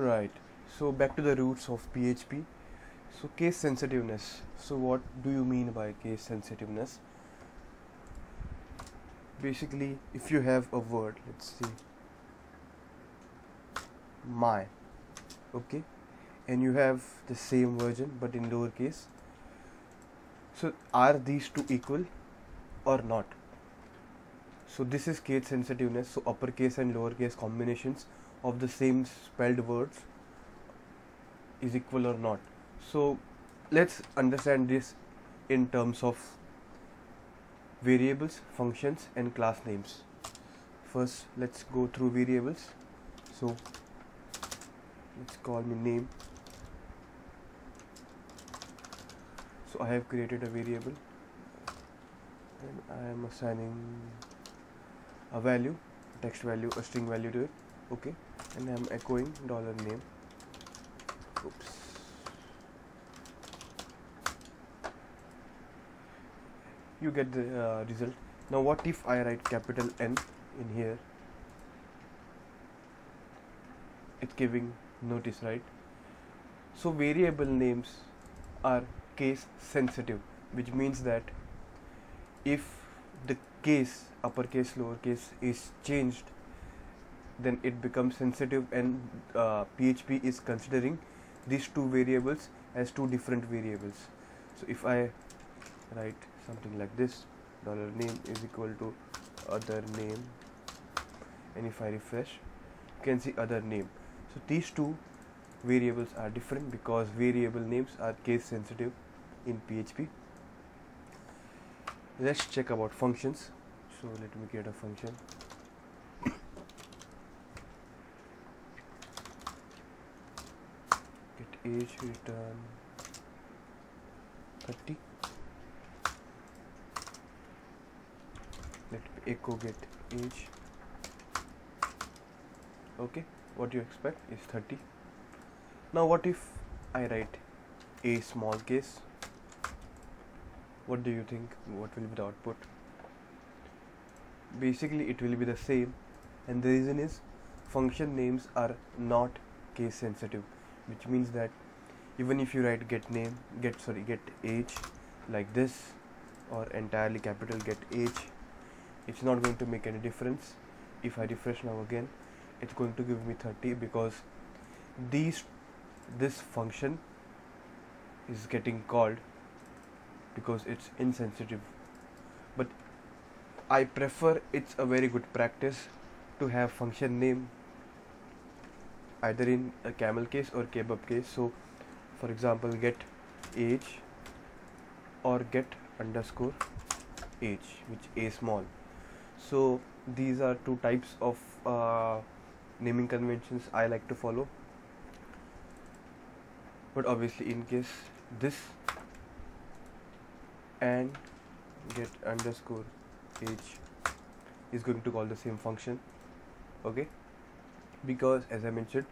Alright, so back to the roots of PHP. So case sensitiveness. So what do you mean by case sensitiveness? Basically, if you have a word, let's see, my, okay, and you have the same version but in lowercase, so are these two equal or not? So this is case sensitiveness. So uppercase and lowercase combinations of the same spelled words is equal or not. So let's understand this in terms of variables, functions and class names. First let's go through variables. So let's call me name. So I have created a variable and I am assigning a value, text value, a string value to it, okay, and I am echoing $name. Oops. You get the result. Now what if I write capital N in here? It's giving notice, right? So variable names are case sensitive, which means that if the case, uppercase, lowercase, is changed, then it becomes sensitive, and PHP is considering these two variables as two different variables. So if I write something like this, $name is equal to other name, and if I refresh, you can see other name. So these two variables are different because variable names are case sensitive in PHP. Let's check about functions. So let me create a function. Get age, return 30. Let me echo get age. Okay, what you expect is 30. Now what if I write a small case? What do you think? What will be the output? Basically it will be the same, and the reason is function names are not case sensitive, which means that even if you write get age like this, or entirely capital get age, it's not going to make any difference. If I refresh now again, it's going to give me 30 because this function is getting called because it's insensitive. But I prefer, it's a very good practice to have function name either in a camel case or kebab case. So for example, get age or get underscore age, which a small. So these are two types of naming conventions I like to follow. But obviously in case this and get underscore age is going to call the same function, okay, because as I mentioned,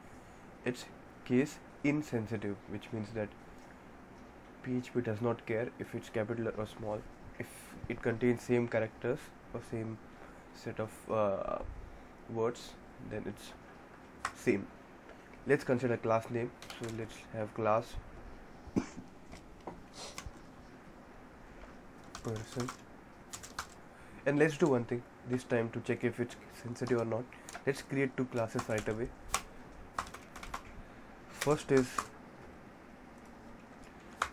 it's case insensitive, which means that PHP does not care if it's capital or small. If it contains same characters or same set of words, then it's same. Let's consider class name. So let's have class person, and let's do one thing this time to check if it's sensitive or not. Let's create two classes right away. First is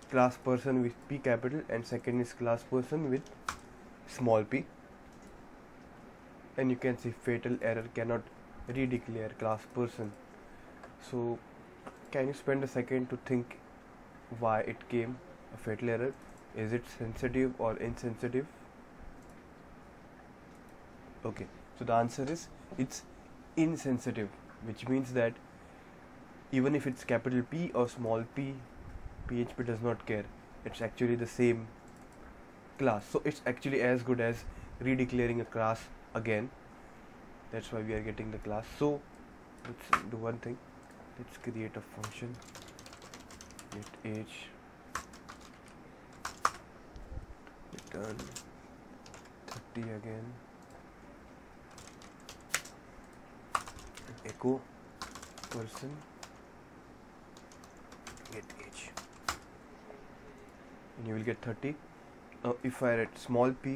class person with P capital, and second is class person with small p. And you can see fatal error, cannot redeclare class person. So can you spend a second to think why it came a fatal error? Is it sensitive or insensitive? Okay, so the answer is it's insensitive, which means that even if it's capital P or small p, PHP does not care. It's actually the same class, so it's actually as good as redeclaring a class again. That's why we are getting the class. So let's do one thing. Let's create a function, get age, return 30 again, echo person get age, and you will get 30. If I write small p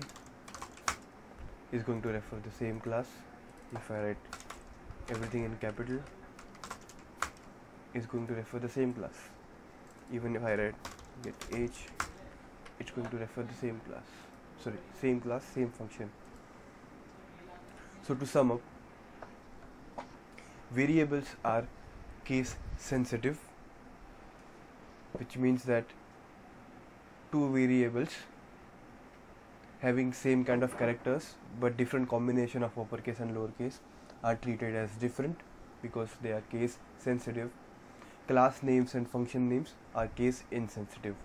is going to refer the same class. If I write everything in capital is going to refer the same class. Even if I write get age, it's going to refer the same class. Sorry, same class, same function. So to sum up, variables are case sensitive, which means that two variables having same kind of characters but different combination of uppercase and lowercase are treated as different because they are case sensitive. Class names and function names are case insensitive.